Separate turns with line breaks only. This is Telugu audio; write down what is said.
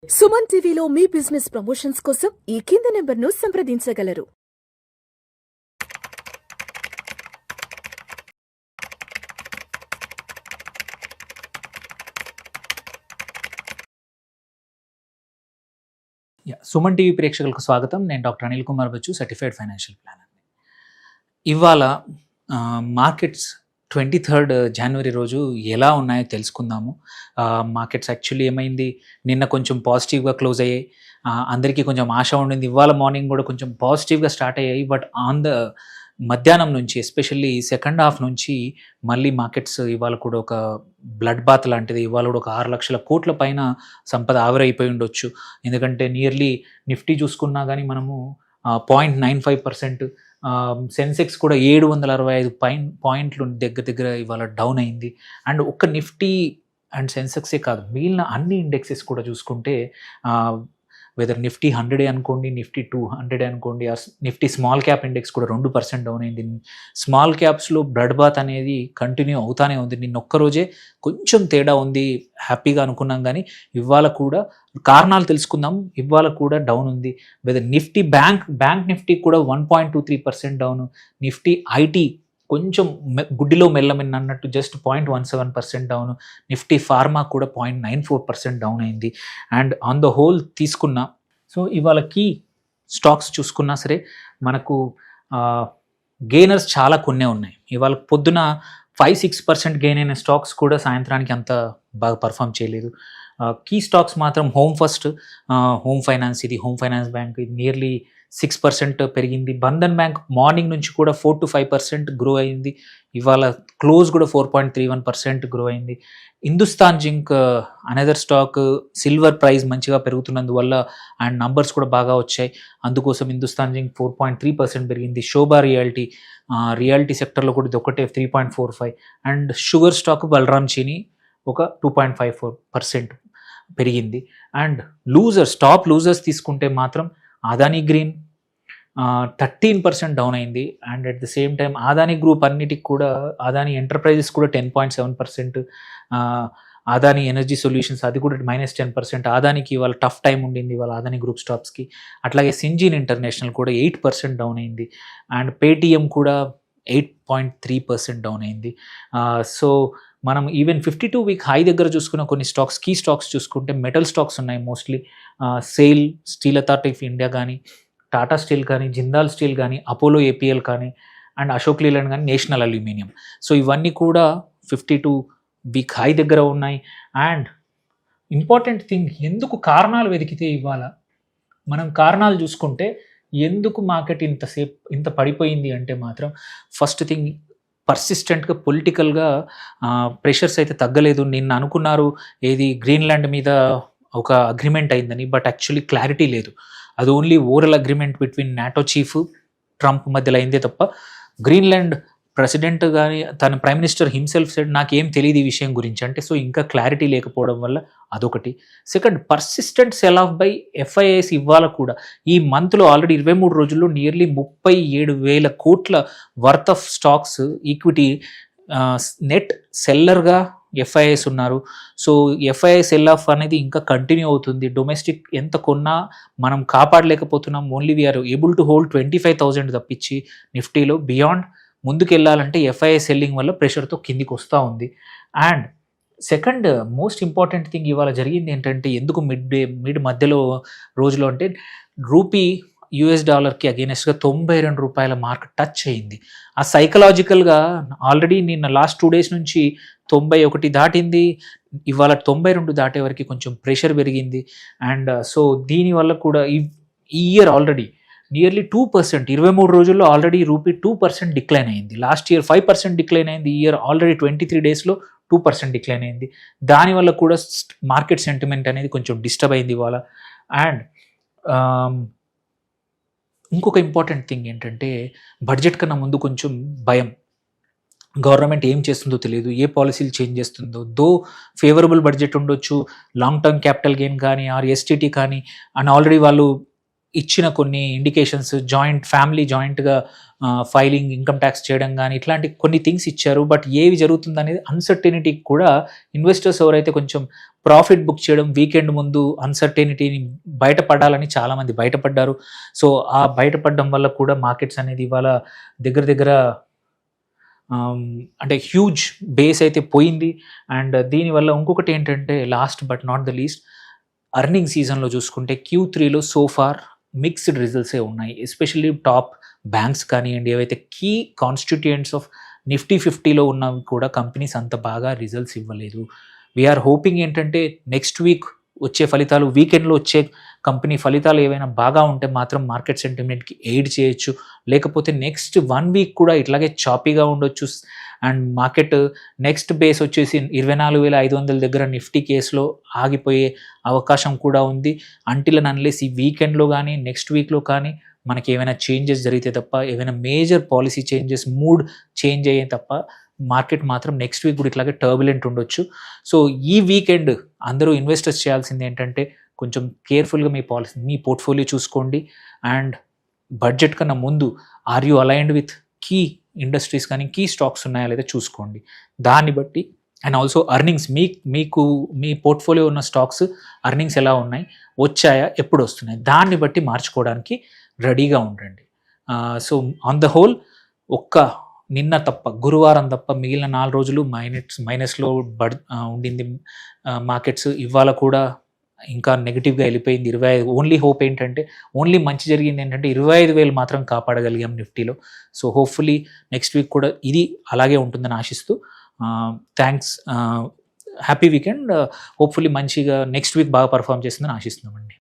సుమన్ టీవీలో మీ బిజినెస్ ప్రమోషన్స్ కోసం ఈ కింది నెంబర్ను సంప్రదించగలరు.
సుమన్ టీవీ ప్రేక్షకులకు స్వాగతం. నేను doctor Anil Kumar Bachchu, certified financial planner. ఇవాళ మార్కెట్స్ 23 జనవరి రోజు ఎలా ఉన్నాయో తెలుసుకుందాము. మార్కెట్స్ యాక్చువల్లీ ఏమైంది, నిన్న కొంచెం పాజిటివ్గా క్లోజ్ అయ్యాయి. అందరికీ కొంచెం ఆశ ఉండింది. ఇవాళ మార్నింగ్ కూడా కొంచెం పాజిటివ్గా స్టార్ట్ అయ్యాయి. బట్ ఆన్ ద మధ్యాహ్నం నుంచి, ఎస్పెషల్లీ సెకండ్ హాఫ్ నుంచి మళ్ళీ మార్కెట్స్ ఇవాళ కూడా ఒక బ్లడ్ బాత్ లాంటిది. ఇవాళ కూడా ఒక 6 లక్షల కోట్ల పైన సంపద ఆవిరైపోయి ఉండొచ్చు. ఎందుకంటే నియర్లీ నిఫ్టీ చూసుకున్నా కానీ మనము 0.95%, సెన్సెక్స్ కూడా 765 పాయింట్లు దగ్గర ఇవాళ డౌన్ అయింది. అండ్ ఒక్క నిఫ్టీ అండ్ సెన్సెక్సే కాదు, మిగిలిన అన్ని ఇండెక్సెస్ కూడా చూసుకుంటే వెదర్ నిఫ్టీ 100 అనుకోండి, నిఫ్టీ 200 అనుకోండి, నిఫ్టీ స్మాల్ క్యాప్ ఇండెక్స్ కూడా 2% డౌన్ అయింది. స్మాల్ క్యాప్స్లో బ్లడ్ బాత్ అనేది కంటిన్యూ అవుతానే ఉంది. నిన్న ఒక్కరోజే కొంచెం తేడా ఉంది, హ్యాపీగా అనుకున్నాం. కానీ ఇవాళ కూడా కారణాలు తెలుసుకుందాం. ఇవాళ కూడా డౌన్ ఉంది. వెదర్ నిఫ్టీ బ్యాంక్ నిఫ్టీ కూడా 1.23% డౌన్. నిఫ్టీ ఐటీ కొంచెం గుడ్డిలో మెల్లమెన్న అన్నట్టు జస్ట్ 0.17% డౌన్. నిఫ్టీ ఫార్మా కూడా 0.94% డౌన్ అయింది. అండ్ ఆన్ ద హోల్ తీసుకున్నా, సో ఇవాళ కీ స్టాక్స్ చూసుకున్నా సరే మనకు గెయినర్స్ చాలా కొన్నే ఉన్నాయి. ఇవాళ పొద్దున 5-6% గెయిన్ అయిన స్టాక్స్ కూడా సాయంత్రానికి అంత బాగా పర్ఫామ్ చేయలేదు. కీ స్టాక్స్ మాత్రం హోమ్ ఫస్ట్, హోమ్ ఫైనాన్స్, ఇది హోమ్ ఫైనాన్స్ బ్యాంక్, ఇది నియర్లీ 6% పెరిగింది. బంధన్ బ్యాంక్ మార్నింగ్ నుంచి కూడా 4-5% గ్రో అయింది. ఇవాళ క్లోజ్ కూడా 4.31% గ్రో అయింది. Hindustan zinc another stock, silver price మంచిగా పెరుగుతున్నందువల్ల అండ్ నంబర్స్ కూడా బాగా వచ్చాయి, అందుకోసం హిందుస్థాన్ జింక్ 4.3% పెరిగింది. శోభా రియాలిటీ సెక్టర్లో కూడా ఇది ఒకటే 3.45. అండ్ షుగర్ స్టాక్ బలరామ్ చీనీ ఒక 2.54% పెరిగింది. అండ్ టాప్ లూజర్స్ తీసుకుంటే మాత్రం అదానీ గ్రీన్ 13% డౌన్ అయింది. And at the same time Adani group అన్నిటికి కూడా, అదానీ ఎంటర్ప్రైజెస్ కూడా 10.7%, అదానీ ఎనర్జీ సొల్యూషన్స్ అది కూడా -10%. అదానికి ఇవాళ టఫ్ టైం ఉండింది ఇవాళ అదానీ గ్రూప్ స్టాక్స్కి. అట్లాగే సింజిన్ ఇంటర్నేషనల్ కూడా 8% డౌన్ అయింది. అండ్ పేటిఎం కూడా 8.3% డౌన్ అయింది. సో మనం ఈవెన్ 52 వీక్ హై దగ్గర చూసుకున్న కొన్ని స్టాక్స్, కీ స్టాక్స్ చూసుకుంటే మెటల్ స్టాక్స్ ఉన్నాయి mostly. Sale, steel authority of India కానీ, టాటా స్టీల్ కానీ, జిందాల్ స్టీల్ కానీ, అపోలో ఏపీఎల్ కానీ, అండ్ అశోక్ లేలాండ్ కానీ, నేషనల్ అల్యూమినియం. సో ఇవన్నీ కూడా 52 వీక్ హై దగ్గర ఉన్నాయి. అండ్ ఇంపార్టెంట్ థింగ్, ఎందుకు కారణాలు వెతికితే ఇవాళ మనం కారణాలు చూసుకుంటే ఎందుకు మార్కెట్ ఇంత పడిపోయింది అంటే మాత్రం ఫస్ట్ థింగ్, పర్సిస్టెంట్గా పొలిటికల్గా ప్రెషర్స్ అయితే తగ్గలేదు. నిన్న అనుకున్నారు ఏది గ్రీన్లాండ్ మీద ఒక అగ్రిమెంట్ అయిందని, బట్ యాక్చువల్లీ క్లారిటీ లేదు. అది only oral agreement between NATO chief Trump మధ్యలో అయిందే తప్ప గ్రీన్లాండ్ ప్రెసిడెంట్ కానీ తన ప్రైమ్ మినిస్టర్ హిమ్సెల్ఫ్ సెడ్ నాకేం తెలియదు ఈ విషయం గురించి అంటే. సో ఇంకా క్లారిటీ లేకపోవడం వల్ల అదొకటి. Second, persistent cell of by FIIs ఇవాళ కూడా ఈ మంత్లో ఆల్రెడీ 23 రోజుల్లో నియర్లీ 37,000 కోట్ల worth of stocks equity net సెల్లర్గా ఎఫ్ఐఐస్ ఉన్నారు. సో ఎఫ్ఐఐ సెల్ ఆఫ్ అనేది ఇంకా కంటిన్యూ అవుతుంది. డొమెస్టిక్ ఎంత కొన్నా మనం కాపాడలేకపోతున్నాం. Only we are able to hold 25,000 తప్పించి నిఫ్టీలో. బియాండ్ ముందుకు వెళ్ళాలంటే ఎఫ్ఐఐ సెల్లింగ్ వల్ల ప్రెషర్తో కిందికి వస్తూ ఉంది. And second most important thing ఇవాళ జరిగింది ఏంటంటే, ఎందుకు మిడ్ మధ్యలో రోజులో అంటే రూపీ $కి అగేనెస్ట్గా 92 రూపాయల మార్క్ టచ్ అయింది. ఆ సైకలాజికల్గా ఆల్రెడీ నిన్న లాస్ట్ 2 డేస్ నుంచి 91 దాటింది, ఇవాళ 92 దాటే వరకు కొంచెం ప్రెషర్ పెరిగింది. అండ్ సో దీనివల్ల కూడా ఈ ఇయర్ ఆల్రెడీ నియర్లీ 2%, 23 రోజుల్లో ఆల్రెడీ రూపీ 2% డిక్లైన్ అయింది. లాస్ట్ ఇయర్ 5% డిక్లైన్ అయింది. ఈ ఇయర్ ఆల్రెడీ 23 డేస్లో 2% డిక్లైన్ అయింది. దానివల్ల కూడా మార్కెట్ సెంటిమెంట్ అనేది కొంచెం డిస్టర్బ్ అయింది ఇవాళ. అండ్ ఇంకొక ఇంపార్టెంట్ థింగ్ ఏంటంటే, బడ్జెట్ కన్నా ముందు కొంచెం భయం. గవర్నమెంట్ ఏం చేస్తుందో తెలియదు, ఏ పాలసీలు చేంజ్ చేస్తుందో. ఫేవరబుల్ బడ్జెట్ ఉండొచ్చు, లాంగ్ టర్మ్ క్యాపిటల్ గెయిన్ కానీ, ఎస్టీటీ కానీ, అండ్ ఆల్రెడీ వాళ్ళు ఇచ్చిన కొన్ని ఇండికేషన్స్ ఫ్యామిలీ జాయింట్గా ఫైలింగ్ ఇన్కమ్ ట్యాక్స్ చేయడం కానీ ఇట్లాంటి కొన్ని థింగ్స్ ఇచ్చారు. బట్ ఏవి జరుగుతుంది అనేది అన్సర్టెనిటీ కూడా ఇన్వెస్టర్స్ ఎవరైతే కొంచెం ప్రాఫిట్ బుక్ చేయడం వీకెండ్ ముందు అన్సర్టెనిటీని బయటపడాలని చాలామంది బయటపడ్డారు. సో ఆ బయటపడడం వల్ల కూడా మార్కెట్స్ అనేది ఇవాళ దగ్గర అంటే హ్యూజ్ బేస్ అయితే పోయింది. అండ్ దీనివల్ల ఇంకొకటి ఏంటంటే last but not the least earning సీజన్లో చూసుకుంటే Q3లో సోఫార్ మిక్స్డ్ రిజల్ట్సే ఉన్నాయి. ఎస్పెషల్లీ టాప్ బ్యాంక్స్ కానివ్వండి, ఏవైతే కీ కాన్స్టిట్యూయెంట్స్ ఆఫ్ నిఫ్టీ 50లో ఉన్నవి కూడా కంపెనీస్ అంత బాగా రిజల్ట్స్ ఇవ్వలేదు. వీఆర్ హోపింగ్ ఏంటంటే నెక్స్ట్ వీక్ వచ్చే ఫలితాలు, వీకెండ్లో వచ్చే కంపెనీ ఫలితాలు ఏవైనా బాగా ఉంటే మాత్రం మార్కెట్ సెంటిమెంట్కి ఎయిడ్ చేయొచ్చు. లేకపోతే నెక్స్ట్ 1 వీక్ కూడా ఇట్లాగే చాపీగా ఉండొచ్చు. అండ్ మార్కెట్ నెక్స్ట్ బేస్ వచ్చేసి 24,500 దగ్గర నిఫ్టీ కేసులో ఆగిపోయే అవకాశం కూడా ఉంది. అంటిల్ అండ్ అన్లెస్ ఈ వీకెండ్లో కానీ నెక్స్ట్ వీక్లో కానీ మనకి ఏమైనా చేంజెస్ జరిగితే తప్ప, ఏమైనా major policy changes, mood change అయ్యే తప్ప మార్కెట్ మాత్రం నెక్స్ట్ వీక్ కూడా ఇట్లాగే టర్బులెంట్ ఉండొచ్చు. సో ఈ వీకెండ్ అందరూ ఇన్వెస్టర్స్ చేయాల్సింది ఏంటంటే కొంచెం కేర్ఫుల్గా మీ పోర్ట్ఫోలియో చూసుకోండి. అండ్ బడ్జెట్ కన్నా ముందు are you aligned with key industries కానీ కీ స్టాక్స్ ఉన్నాయా లేదా చూసుకోండి. దాన్ని బట్టి అండ్ ఆల్సో అర్నింగ్స్ మీకు మీ పోర్ట్ఫోలియో ఉన్న స్టాక్స్ అర్నింగ్స్ ఎలా ఉన్నాయి, వచ్చాయా, ఎప్పుడు వస్తున్నాయి, దాన్ని బట్టి మార్చుకోవడానికి రెడీగా ఉండండి. సో ఆన్ ద హోల్ నిన్న తప్ప గురువారం తప్ప మిగిలిన 4 రోజులు మైనస్లో ఉండింది మార్కెట్స్. ఇవాళ కూడా ఇంకా నెగిటివ్గా వెళ్ళిపోయింది 25. ఓన్లీ హోప్ ఏంటంటే ఓన్లీ మంచి జరిగింది ఏంటంటే 25,000 మాత్రం కాపాడగలిగాం నిఫ్టీలో. సో హోప్ఫుల్లీ నెక్స్ట్ వీక్ కూడా ఇది అలాగే ఉంటుందని ఆశిస్తూ థ్యాంక్స్, హ్యాపీ వీకెండ్. హోప్ఫుల్లీ మంచిగా నెక్స్ట్ వీక్ బాగా పర్ఫామ్ చేస్తుందని ఆశిస్తున్నామండి.